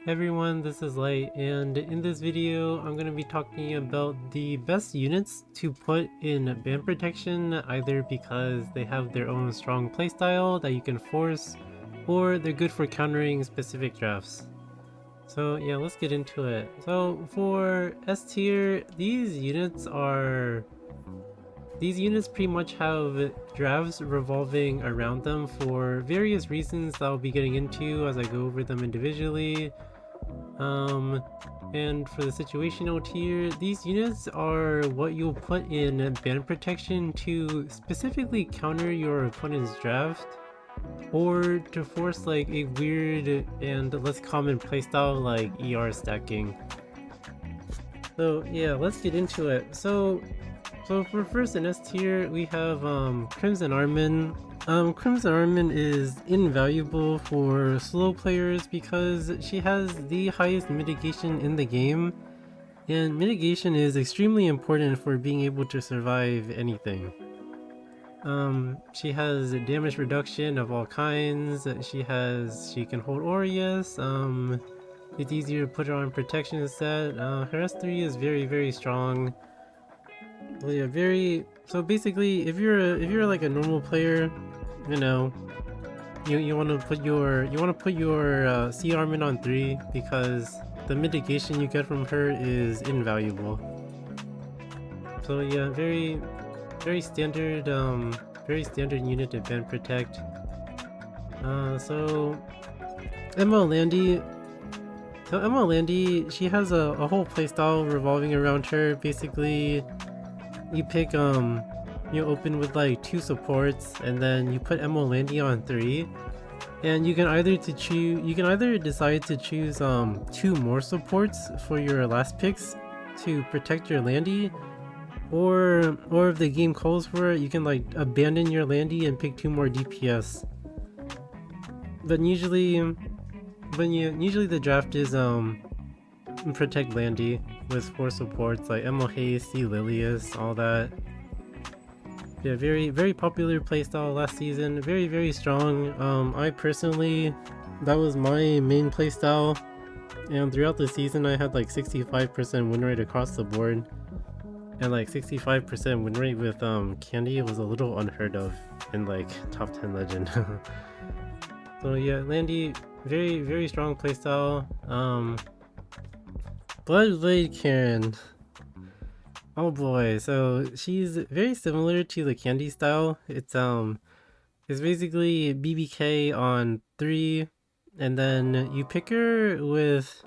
Hey everyone, this is Light, and in this video I'm going to be talking about the best units to put in band protection, either because they have their own strong playstyle that you can force, or they're good for countering specific drafts. So yeah, let's get into it. So for S tier, these units pretty much have drafts revolving around them for various reasons that I'll be getting into as I go over them individually. And for the situational tier, these units are what you'll put in band protection to specifically counter your opponent's draft, or to force like a weird and less common playstyle like ER stacking. So yeah, let's get into it. So for first in S tier, we have Crimson Armin. Crimson Armin is invaluable for slow players because she has the highest mitigation in the game, and mitigation is extremely important for being able to survive anything. She has damage reduction of all kinds. She can hold Aureus. It's easier to put her on protection set. Her S3 is very strong. Well, yeah, so basically, if you're like a normal player, you know, you want to put your C Armin on 3 because the mitigation you get from her is invaluable. So yeah, very standard unit to band protect. So Landy. So Landy, she has a whole playstyle revolving around her. Basically, you pick you open with like 2 supports, and then you put Landy on 3, and you can either decide to choose 2 more supports for your last picks to protect your Landy, or if the game calls for it, you can like abandon your Landy and pick 2 more DPS. But usually the draft is protect Landy with 4 supports like Haste, Lilius, all that. Yeah, very popular playstyle last season. Very strong. I personally, that was my main playstyle, and throughout the season I had like 65% win rate across the board, and like 65% win rate with Candy was a little unheard of in like top 10 legend. So yeah, Landy, very strong playstyle. Blade Karin. Oh boy, so she's very similar to the Candy style. It's basically BBK on 3, and then you pick her with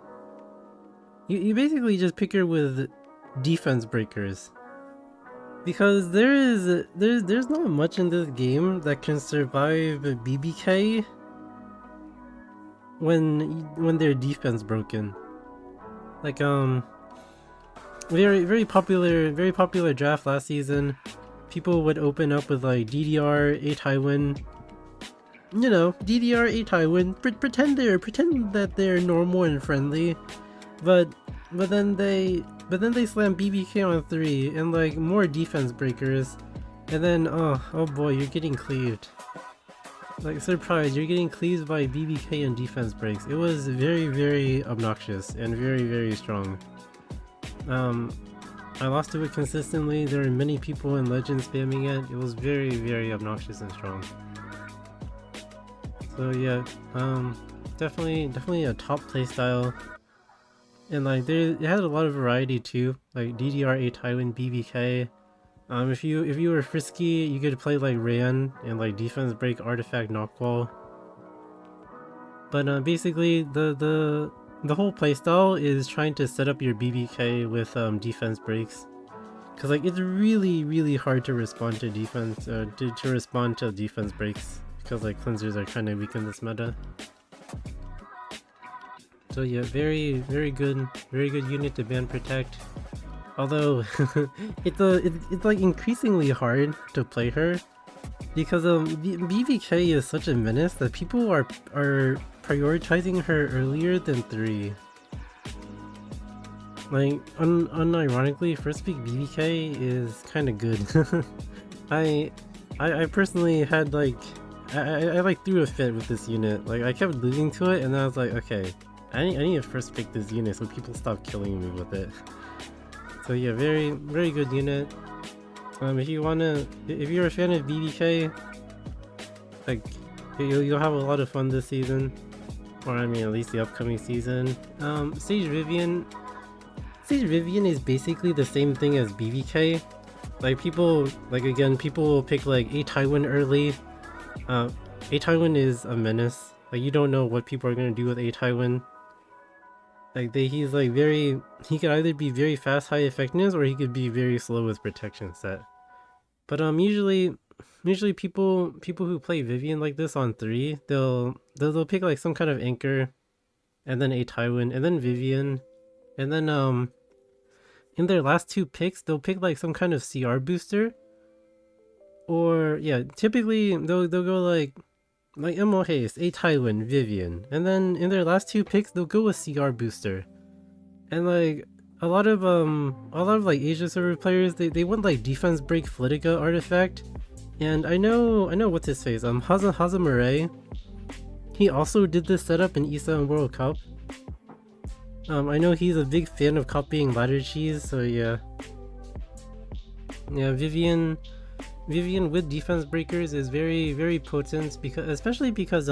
you basically just pick her with defense breakers, because there's not much in this game that can survive BBK when their defense broken. Like very popular draft last season. People would open up with like DDR a Tywin. You know, DDR a Tywin. Pretend that they're normal and friendly, but then they slam BBK on 3 and like more defense breakers, and then oh boy, you're getting cleaved. Like, surprise, you're getting cleaved by BBK and defense breaks. It was very obnoxious and very strong. I lost to it consistently. There were many people in Legend spamming it. It was very obnoxious and strong. So yeah, definitely a top playstyle. And like it had a lot of variety too, like DDR a Tywin, BBK. If you were frisky, you could play like Ran and like defense break artifact Nahkwol. But basically the whole playstyle is trying to set up your BBK with defense breaks, because like it's really hard to respond to defense to respond to defense breaks, because like cleansers are trying to weaken this meta. So yeah, very good unit to ban protect. Although it's like increasingly hard to play her, because BBK is such a menace that people are prioritizing her earlier than 3. Like unironically, first pick BBK is kind of good. I personally had like I like threw a fit with this unit. Like I kept losing to it, and I was like, okay, I need to first pick this unit so people stop killing me with it. So yeah, very good unit. If you're a fan of BBK, like you'll have a lot of fun this season, or I mean at least the upcoming season. Sage Vivian is basically the same thing as BBK. Like people will pick like a Tywin early. A Tywin is a menace. Like you don't know what people are gonna do with a Tywin. Like he's like he could either be very fast high effectiveness or he could be very slow with protection set. But usually people who play Vivian like this on 3, they'll pick like some kind of anchor, and then a Tywin, and then Vivian, and then in their last 2 picks they'll pick like some kind of CR booster. Or yeah, typically they'll go like MO Haste, a Tywin, Vivian, and then in their last 2 picks they'll go with CR booster. And like a lot of like Asia server players, they want like defense break Flitica artifact. And I know what's his face, Hazamare. He also did this setup in ESA and World Cup. I know he's a big fan of copying ladder cheese, so yeah. Yeah, Vivian with defense breakers is very potent, especially because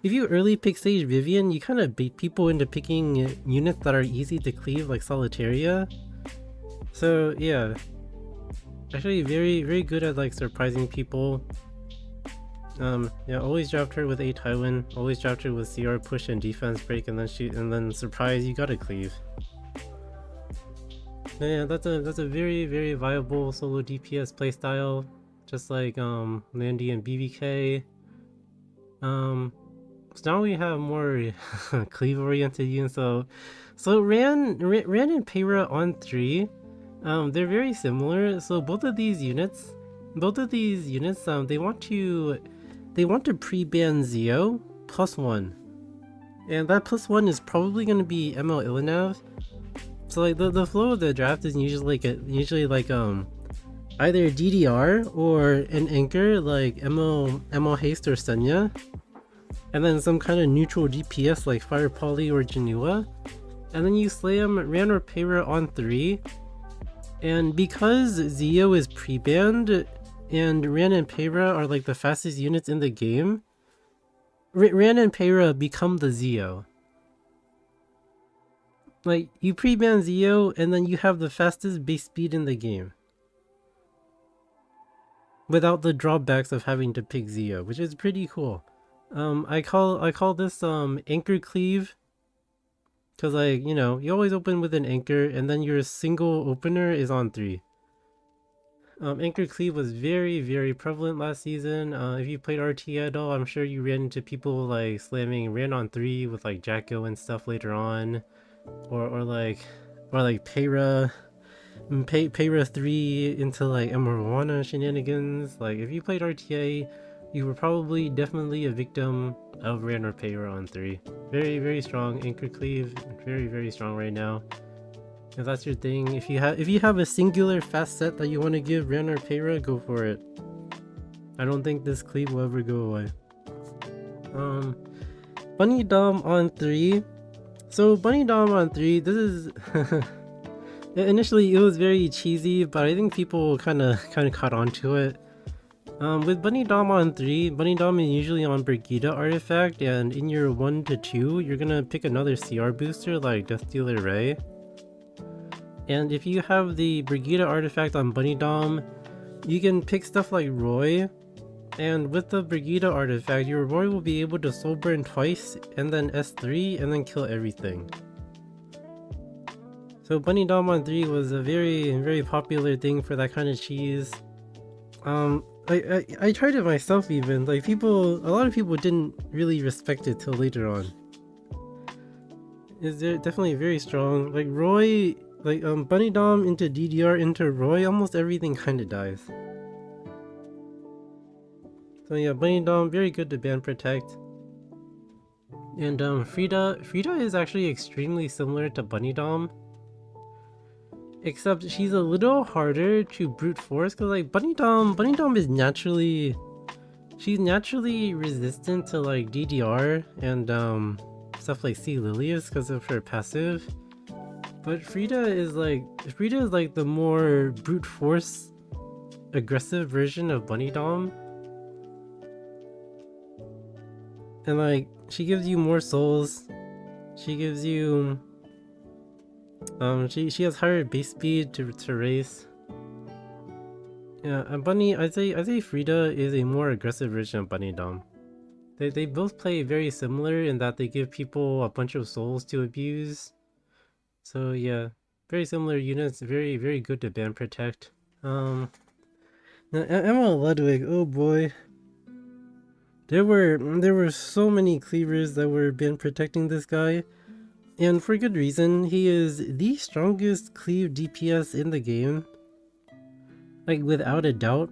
if you early pick Sage Vivian, you kind of bait people into picking units that are easy to cleave, like Solitaria. So yeah, actually very good at like surprising people. Yeah, always draft her with a Tywin, always draft her with CR push and defense break, and then surprise, you gotta cleave. Yeah, that's a very viable solo DPS playstyle, just like Landy and BBK. So now we have more cleave oriented units. So Ran and Peira on 3, they're very similar. So both of these units, they want to pre-ban Zio +1, and that +1 is probably going to be ML Ilinav. So like the flow of the draft is usually like either DDR or an anchor like MO Haste or Senya, and then some kind of neutral DPS like Fire Poly or Genua, and then you slam Ran or Peira on 3. And because Zio is pre-banned and Ran and Peira are like the fastest units in the game, Ran and Peira become the Zio. Like, you pre-ban Zio and then you have the fastest base speed in the game, without the drawbacks of having to pick Zio, which is pretty cool. I call this anchor cleave, because like, you know, you always open with an anchor and then your single opener is on 3. Anchor cleave was very prevalent last season. If you played RT at all, I'm sure you ran into people like slamming Ran on 3 with like Jacko and stuff later on, or like Peira 3 into like Emerwana shenanigans. Like if you played RTA, you were probably definitely a victim of Ran or Peira on 3. Very strong anchor cleave, very strong right now. If that's your thing, if you have a singular fast set that you want to give Ran or Peira, go for it. I don't think this cleave will ever go away. Bunny Dom on 3. So Bunny Dom on 3, this is initially it was very cheesy, but I think people kind of caught on to it. With Bunny Dom on 3, Bunny Dom is usually on Brigida artifact, and in your 1 to 2, you're gonna pick another CR booster like Death Dealer Ray. And if you have the Brigida artifact on Bunny Dom, you can pick stuff like Roy, and with the Brigida artifact, your Roy will be able to soul burn twice, and then S3, and then kill everything. So Bunny Dom on 3 was a very popular thing for that kind of cheese. I tried it myself even, like a lot of people didn't really respect it till later on. It's definitely very strong. Like Roy, like Bunny Dom into DDR into Roy, almost everything kinda dies. So yeah, Bunny Dom, very good to ban protect. And Frida is actually extremely similar to Bunny Dom, except she's a little harder to brute force, because like Bunny Dom is naturally resistant to like DDR and stuff like Sea Lilius because of her passive. But Frida is like the more brute force aggressive version of Bunny Dom. And like she gives you more souls. She gives you she has higher base speed to race. Yeah, and Bunny, I'd say Frida is a more aggressive version of Bunny Dom. They both play very similar in that they give people a bunch of souls to abuse. So yeah, very similar units, very good to ban protect. Now Emma Ludwig, oh boy. There were so many cleavers that were ban protecting this guy. And for good reason. He is the strongest cleave DPS in the game. Like without a doubt.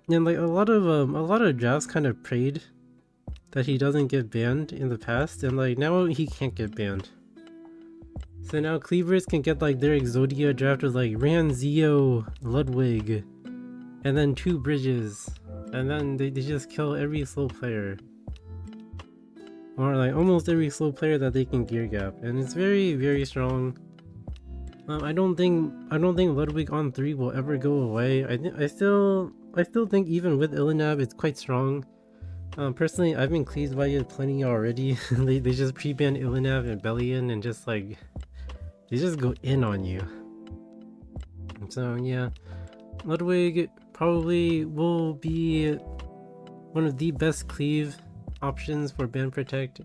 And like a lot of drafts kind of prayed that he doesn't get banned in the past, and like now he can't get banned. So now cleavers can get like their Exodia draft with like Ranzio, Ludwig, and then 2 bridges, and then they just kill every slow player. Or like almost every slow player that they can gear gap, and it's very strong. I don't think Ludwig on 3 will ever go away. I still think even with Ilinab it's quite strong. Personally, I've been cleaved by it plenty already. they just pre-ban Ilinab and Bellion and just like they just go in on you. So yeah, Ludwig probably will be one of the best cleave options for ban protect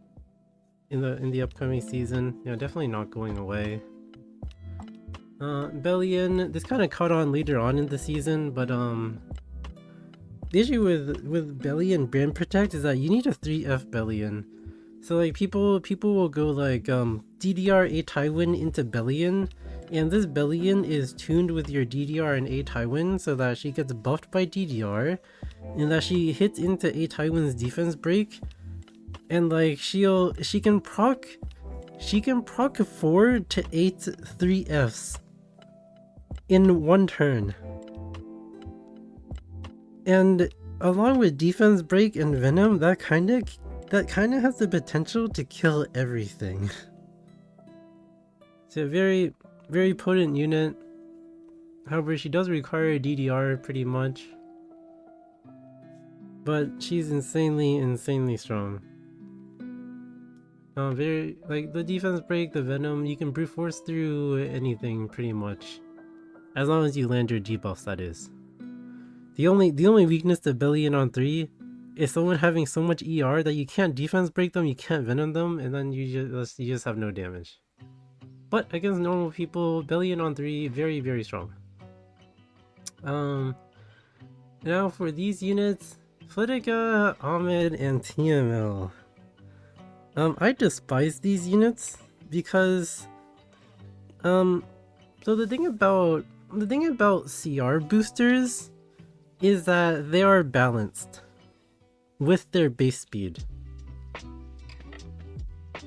in the upcoming season. Yeah, definitely not going away. Bellion, this kind of caught on later on in the season, but the issue with Bellion ban protect is that you need a 3F Bellion. So like people will go like DDR A Tywin into Bellion, and this Bellion is tuned with your DDR and A Tywin so that she gets buffed by DDR, and that she hits into A Tywin's defense break, and like she can proc 4 to 8 3Fs in 1 turn. And along with defense break and venom, that kind of has the potential to kill everything. It's a very potent unit. However, she does require DDR pretty much, but she's insanely strong. Very like the defense break, the venom, you can brute force through anything pretty much, as long as you land your debuffs, that is. The only weakness to Bellion on 3 is someone having so much ER that you can't defense break them, you can't venom them, and then you just have no damage. But against normal people, Bellion on 3 very strong. Now for these units, Flitica, Armin, and TML. I despise these units because so the thing about CR boosters is that they are balanced with their base speed.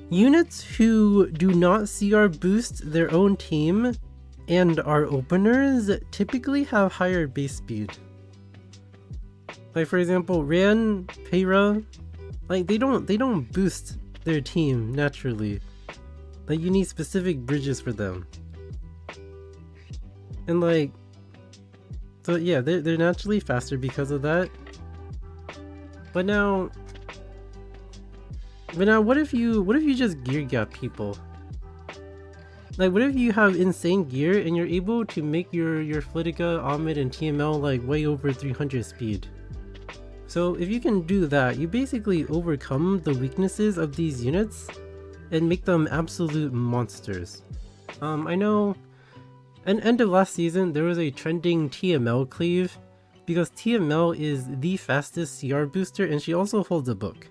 Units who do not CR boost their own team and are openers typically have higher base speed. Like for example, Ran, Peira, like they don't boost their team naturally. Like you need specific bridges for them. And like, so yeah, they're naturally faster because of that. But now what if you just gear gap people? Like what if you have insane gear and you're able to make your Flitica, Armin, and TML like way over 300 speed? So if you can do that, you basically overcome the weaknesses of these units and make them absolute monsters. I know at end of last season there was a trending TML cleave because TML is the fastest CR booster and she also holds a book.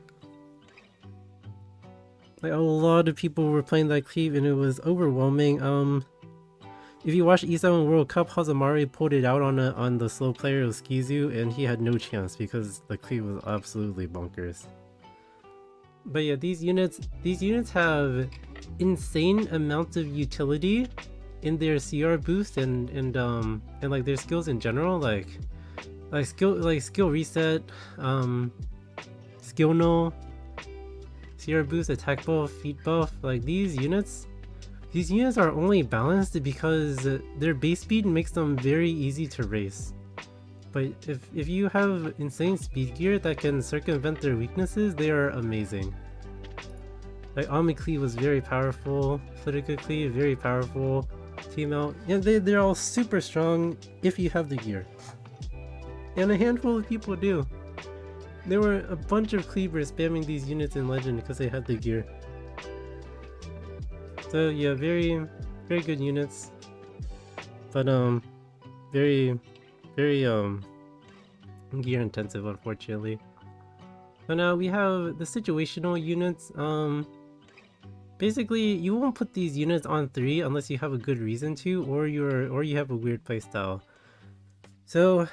Like a lot of people were playing that cleave and it was overwhelming. If you watch E7 World Cup, Hazamari pulled it out on the slow player of Skizu and he had no chance because the cleave was absolutely bonkers. But yeah, these units have insane amounts of utility in their CR boost and like their skills in general, like skill reset, skill null, CR boost, attack buff, feet buff. Like these units are only balanced because their base speed makes them very easy to race. But if you have insane speed gear that can circumvent their weaknesses, they are amazing. Like anti-cleave was very powerful, political cleave very powerful, team out, and they're all super strong if you have the gear. And a handful of people do. There were a bunch of cleavers spamming these units in Legend because they had the gear. So yeah, very good units. But very gear intensive, unfortunately. So now we have the situational units. Basically you won't put these units on 3 unless you have a good reason to, or you have a weird playstyle. So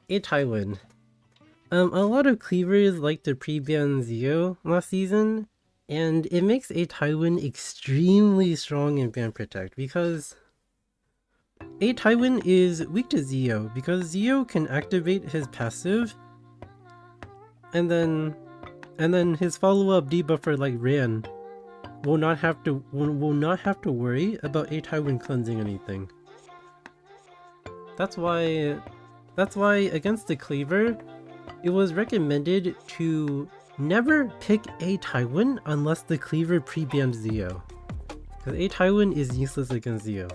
a Tywin. A lot of cleavers like to pre-ban Zio last season, and it makes a Tywin extremely strong in ban protect because a Tywin is weak to Zio because Zio can activate his passive, and then his follow-up debuffer like Ran will not have to worry about a Tywin cleansing anything. That's why against the cleaver, it was recommended to never pick a Tywin unless the cleaver pre-banned Zio, because a Tywin is useless against Zio.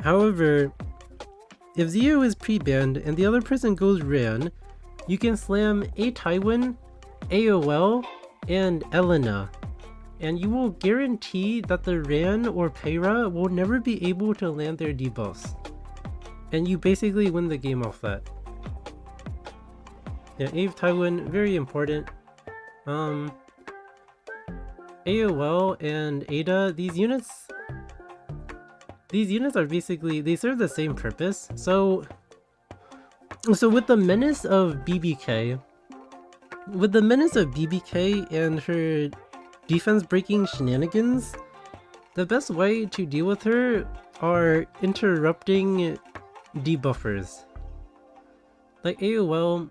However, if Zio is pre-banned and the other person goes Ran, you can slam a Tywin, AOL, and Elena, and you will guarantee that the Ran or Peira will never be able to land their debuffs. And you basically win the game off that. Yeah, Ave Tywin, very important. AOL and Ada, these units are basically, they serve the same purpose. So with the menace of BBK, and her defense breaking shenanigans, the best way to deal with her are interrupting debuffers. Like AOL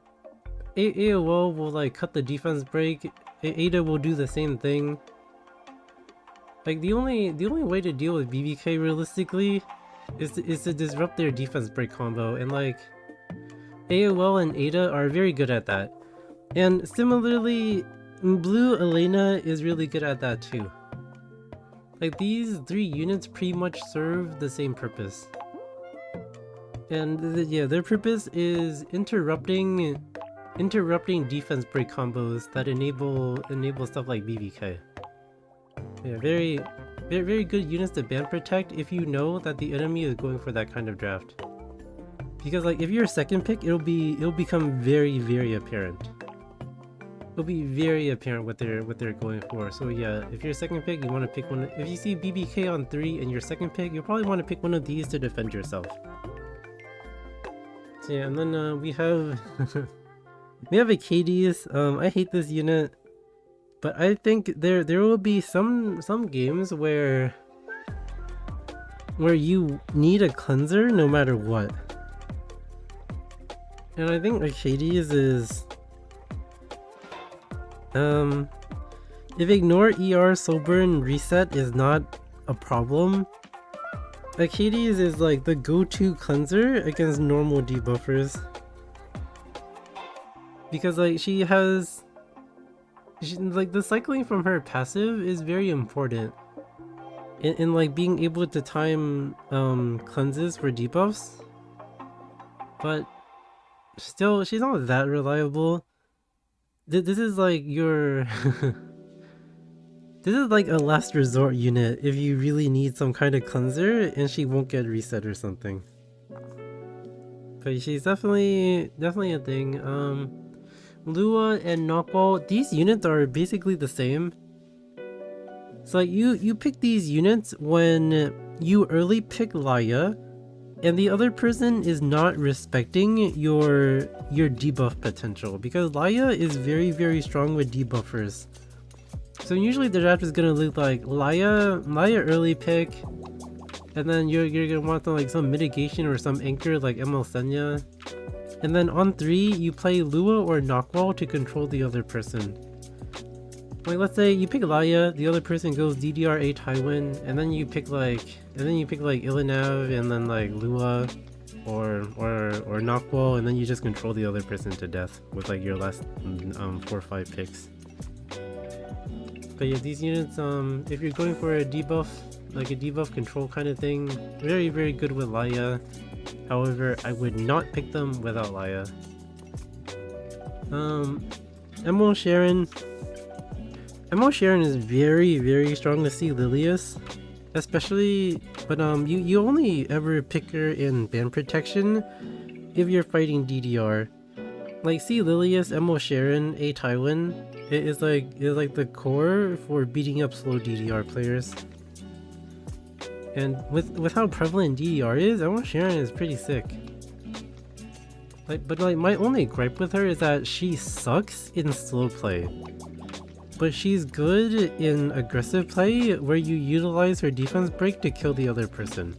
will like cut the defense break. Ada will do the same thing. Like the only way to deal with BBK realistically is to disrupt their defense break combo, and like AOL and Ada are very good at that. And similarly, Blue Elena is really good at that too. Like these 3 units pretty much serve the same purpose. And yeah, their purpose is interrupting defense break combos that enable stuff like BBK. Yeah, very good units to ban protect if you know that the enemy is going for that kind of draft. Because like if you're a second pick, it'll become very apparent. It'll be very apparent what they're going for. So yeah, if you're a second pick, you want to pick one. If you see BBK on 3 and you're second pick, you'll probably want to pick one of these to defend yourself. So yeah, and then we have we have Archates. I hate this unit, but I think there will be some games where you need a cleanser no matter what. And I think Archates is if ignore ER, sober, and reset is not a problem, Archates is like the go-to cleanser against normal debuffers. Because like like the cycling from her passive is very important in like being able to time cleanses for debuffs. But still, she's not that reliable. This is like your this is like a last resort unit if you really need some kind of cleanser and she won't get reset or something. But she's definitely a thing. Lua and Nahkwol, these units are basically the same. So like you pick these units when you early pick Laya and the other person is not respecting your debuff potential, because Laya is very strong with debuffers. So usually the draft is gonna look like Laya early pick, and then you're gonna want some mitigation or some anchor like ML Senya, and then on 3 you play Lua or Nahkwol to control the other person. Like let's say you pick Laya, the other person goes DDR Tywin, and then you pick like Ilanav and then like Lua or Nahkwol, and then you just control the other person to death with like your last 4 or 5 picks. But yeah, these units, if you're going for a debuff, like a debuff control kind of thing, very very good with Laya. However, I would not pick them without Laya. Emerald Sharun is very very strong to see Lilius, especially, but you only ever pick her in band protection if you're fighting DDR. Like see Lilius, Emerald Sharun, Tywin, it is like the core for beating up slow DDR players. And with how prevalent DDR is, Emerald Sharun is pretty sick. But my only gripe with her is that she sucks in slow play. But she's good in aggressive play where you utilize her defense break to kill the other person.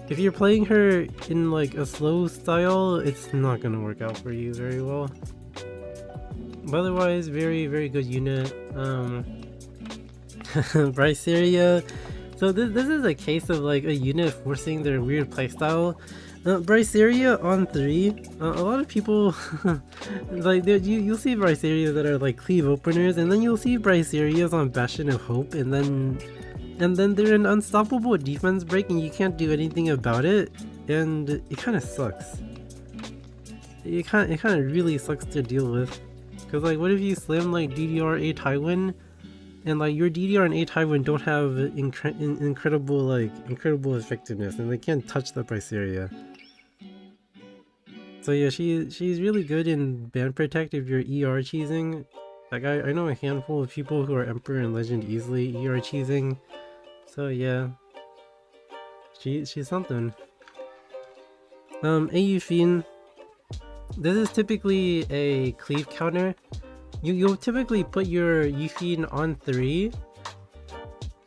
If you're playing her in like a slow style, it's not gonna work out for you very well. But otherwise, very very good unit. Briar Iseria. So this is a case of like a unit forcing their weird playstyle. Briar Iseria on 3, a lot of people like you'll see Briar Iseria that are like cleave openers, and then you'll see Briar Iserias on Bastion of Hope, and then they're an unstoppable defense break and you can't do anything about it, and it kind of sucks. It kind of really sucks to deal with, because like what if you slam like DDR Tywin, and like your DDR and Tywin don't have incredible effectiveness, and they can't touch the Briar Iseria. So yeah, she's really good in band protect if you're ER cheesing. Like I know a handful of people who are Emperor and Legend easily ER cheesing. So yeah, she's something. AU Fiend. This is typically a cleave counter. You'll typically put your Yufine on 3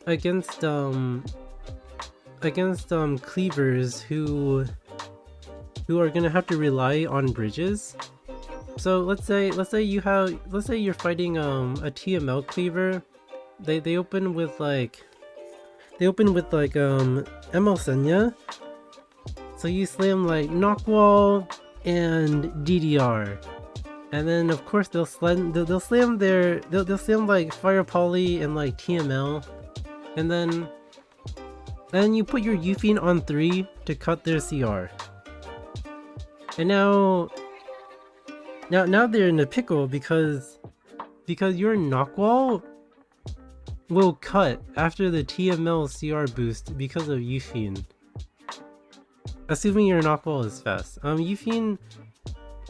against cleavers who are gonna have to rely on bridges. So let's say you're fighting a TML cleaver. They open with like ML Senya. So you slam like Nahkwol and DDR. And then of course they'll slam like Fire Poly and like TML, and then you put your Yufine on 3 to cut their CR. And now they're in a pickle because your Nahkwol will cut after the TML CR boost because of Yufine. Assuming your Nahkwol is fast.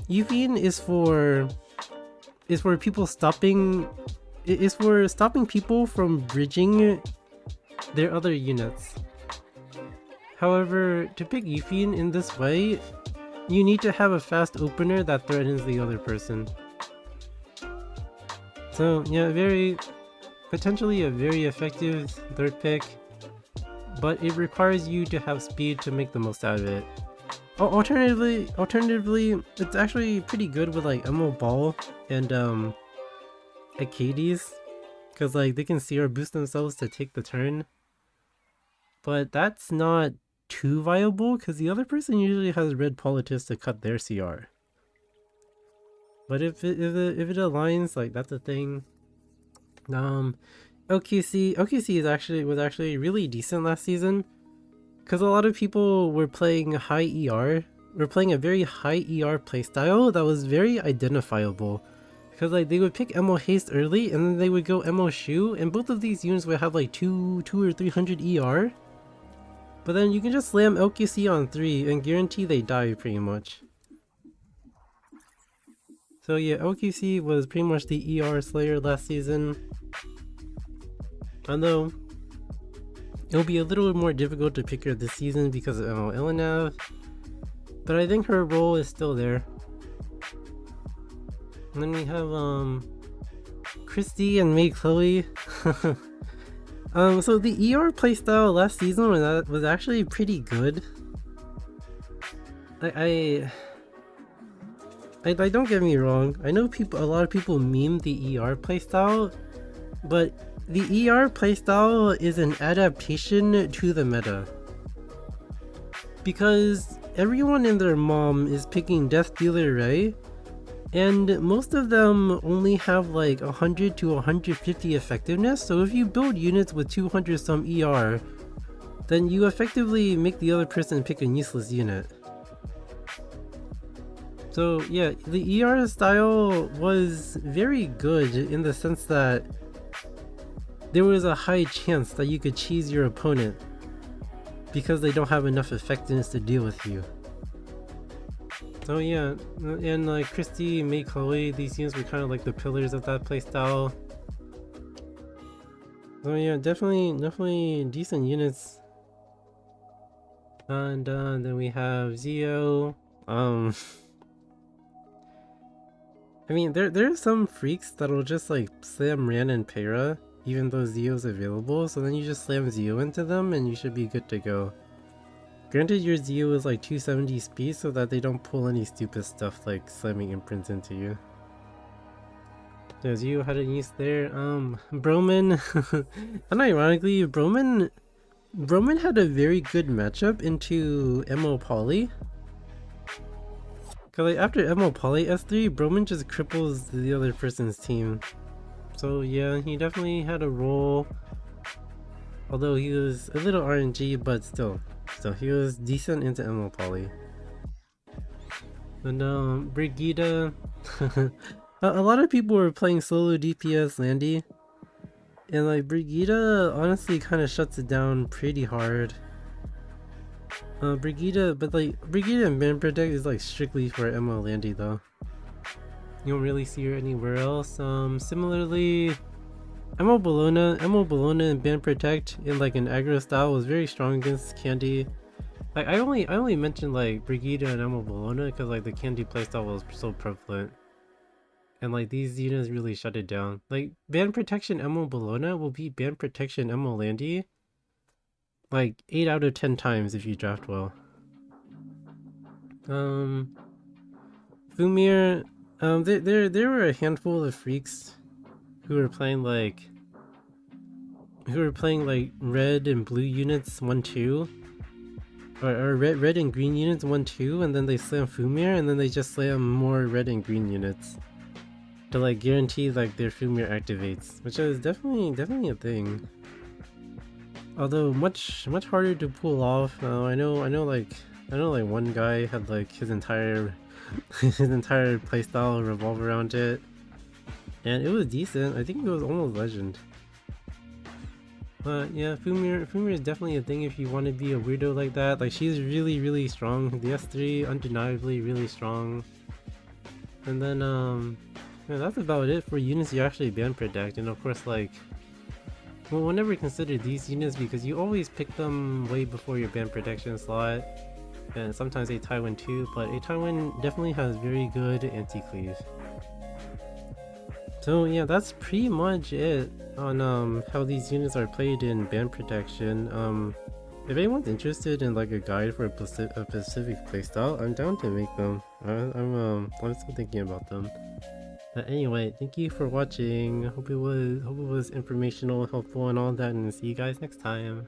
Yufine is for people stopping people from bridging their other units. However, to pick Yufine in this way, you need to have a fast opener that threatens the other person. So yeah, potentially a very effective third pick, but it requires you to have speed to make the most out of it. Alternatively, it's actually pretty good with like Emerald Ball and Archates, because like they can CR boost themselves to take the turn. But that's not too viable because the other person usually has red Politis to cut their CR. But if it aligns, like that's a thing. OQC was actually really decent last season, because a lot of people were playing high ER. We're playing a very high ER playstyle that was very identifiable. Because like they would pick MO Haste early and then they would go MO Shoe, and both of these units would have like 200 or 300 ER. But then you can just slam LQC on 3 and guarantee they die pretty much. So yeah, LQC was pretty much the ER slayer last season. Although it'll be a little more difficult to pick her this season because of Ilanav, but I think her role is still there. And then we have Christy and May Chloe. So the ER playstyle last season was actually pretty good. Like, don't get me wrong. I know a lot of people meme the ER playstyle, but the ER playstyle is an adaptation to the meta. Because everyone and their mom is picking Death Dealer, right? And most of them only have like 100 to 150 effectiveness, so if you build units with 200 some ER, then you effectively make the other person pick a useless unit. So yeah, the ER style was very good in the sense that there was a high chance that you could cheese your opponent because they don't have enough effectiveness to deal with you. So yeah, and like Christy, May, Chloe, these units were kind of like the pillars of that playstyle. So yeah, definitely decent units. And then we have Zio. I mean, there are some freaks that'll just like slam Ran and Peira, even though Zio's available, so then you just slam Zio into them and you should be good to go. Granted, your Zio is like 270 speed so that they don't pull any stupid stuff like slamming imprints into you. So Zio had a use there. Broman, unironically, Broman had a very good matchup into MO Poly. Cause like after MO Poly S3, Broman just cripples the other person's team. So yeah, he definitely had a role. Although he was a little RNG, but still he was decent into MO Poly. And Brigida, a lot of people were playing solo DPS Landy, and like Brigida honestly kind of shuts it down pretty hard. Brigida and Man Protect is like strictly for MO Landy though. You don't really see her anywhere else. Similarly, MO Bellona and Ban Protect in like an aggro style was very strong against Candy. Like I only mentioned like Brigida and MO Bellona because like the Candy playstyle was so prevalent. And like these units really shut it down. Like Ban Protection MO Bellona will beat Ban Protection MO Landy like 8 out of 10 times if you draft well. Fumir, there were a handful of freaks who were playing like red and blue units 1-2, or red and green units 1-2, and then they slam Fumir, and then they just slam more red and green units to like guarantee like their Fumir activates, which is definitely a thing. Although much harder to pull off. I know like one guy had like his entire playstyle revolve around it, and it was decent. I think it was almost legend. But yeah, Fumir is definitely a thing if you want to be a weirdo like that. Like she's really strong. The S3 undeniably really strong. And then yeah, that's about it for units you actually ban protect. And of course, like, well, we'll never consider these units because you always pick them way before your ban protection slot, and sometimes a Tywin too, but a Tywin definitely has very good anti-cleave. So yeah, that's pretty much it on how these units are played in ban protection. If anyone's interested in like a guide for a specific playstyle, I'm down to make them. I'm still thinking about them. But anyway, thank you for watching. Hope it was informational, helpful, and all that, and see you guys next time.